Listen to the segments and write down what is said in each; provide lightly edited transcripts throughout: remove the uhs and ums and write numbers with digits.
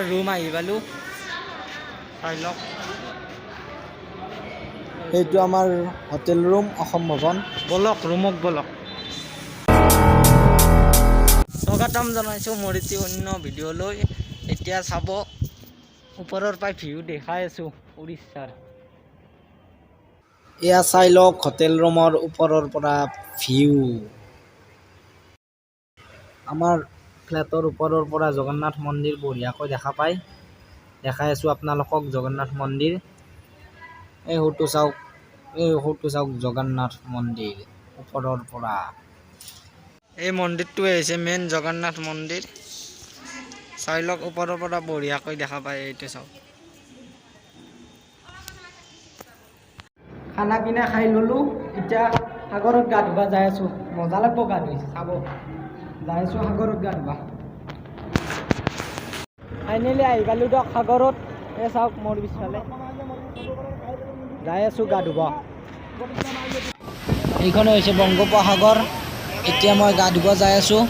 আমাৰ ৰুম আহি পালোঁ চাই লওক এইটো আমাৰ হোটেল ৰুম অসম ভৱন বলক ৰুমক বলক স্বাগতম জনাইছোঁ মোৰ এটি অন্য ভিডিঅ'লৈ এতিয়া চাব ওপৰৰ পৰাই ভিউ দেখাই আছোঁ উৰিষ্যাৰ এয়া চাই লওক হোটেল ৰুমৰ ওপৰৰ পৰা ভিউ আমাৰ ফ্লেটৰ ওপৰৰ পৰা জগন্নাথ মন্দিৰ বঢ়িয়াকৈ দেখা পায় দেখাই আছোঁ আপোনালোকক জগন্নাথ মন্দিৰ এই সৌটো চাওক জগন্নাথ মন্দিৰ ওপৰৰ পৰা এই মন্দিৰটোৱে হৈছে মেইন জগন্নাথ মন্দিৰ চাই লওক ওপৰৰ পৰা বঢ়িয়াকৈ দেখা পায় এইটো চাওক খানা পিনা খাই ল'লোঁ এতিয়া সাগৰত গা ধুবা যাই আছোঁ মজা লাগব গা ধুই চাব যাই আছোঁ সাগৰত গা ধুবা ফাইনেলি আহি পালোঁ দিয়ক সাগৰত এই চাওক মোৰ পিছফালে যাই আছোঁ গা ধুব এইখন হৈছে বংগোপসাগৰ এতিয়া মই গা ধুব যাই আছোঁ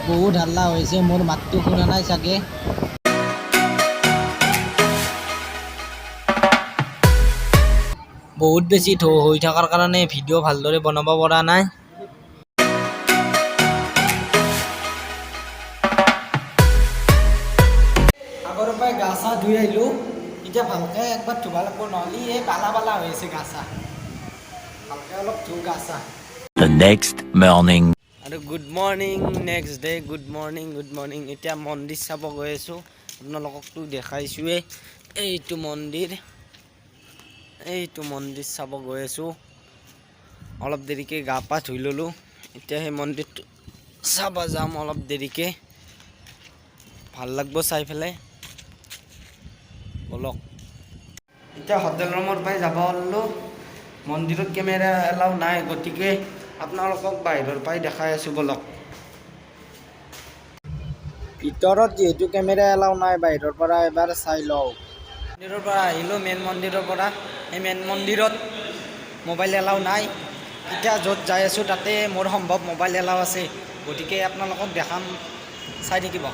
বহুত হাল্লা হৈছে মোৰ মাতটো শুনা নাই চাগে বহুত বেছি ঢৌ হৈ থকাৰ কাৰণে ভিডিঅ' ভালদৰে বনাব পৰা নাই আগৰ পৰাই গা চা ধুই আহিলোঁ এতিয়া ভালকৈ একবাৰ ধুব লাগিব নহ'লে এই বালা হৈ আছে গা চা ভালকৈ অলপ ধুওঁ গা চা The next morning. আৰু good morning next day good morning এতিয়া মন্দিৰ চাব গৈ আছোঁ আপোনালোককতো দেখাইছোঁৱেই এইটো মন্দিৰ চাব গৈ আছোঁ অলপ দেৰিকৈ গা পা ধুই ল'লোঁ এতিয়া সেই মন্দিৰটো চাব যাম অলপ দেৰিকৈ ভাল লাগিব চাই পেলাই বলক এতিয়া হোটেল ৰুমৰ পৰাই যাব ওলালোঁ মন্দিৰত কেমেৰা এলাও নাই গতিকে আপোনালোকক বাহিৰৰ পৰাই দেখাই আছোঁ বলক ভিতৰত যিহেতু কেমেৰা এলাও নাই বাহিৰৰ পৰা এবাৰ চাই লওক মন্দিৰৰ পৰা আহিলোঁ মেইন মন্দিৰৰ পৰা এই মেইন মন্দিৰত মোবাইল এলাও নাই এতিয়া য'ত যাই আছোঁ তাতে মোৰ সম্ভৱ মোবাইল এলাও আছে গতিকে আপোনালোকক দেখাম চাই থাকিব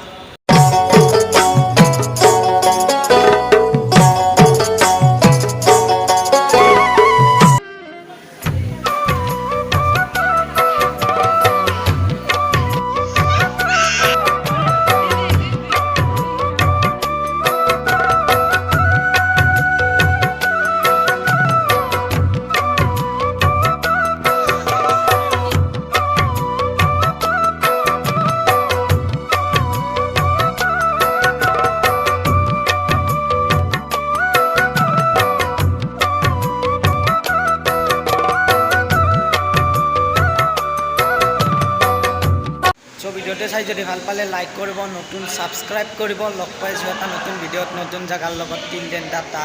ভিডিঅ'টো চাই যদি ভাল পালে লাইক কৰিব নতুন ছাবস্ক্ৰাইব কৰিব লগ পাইছোঁ এটা নতুন ভিডিঅ'ত নতুন জেগাৰ লগত till then tata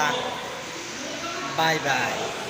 bye bye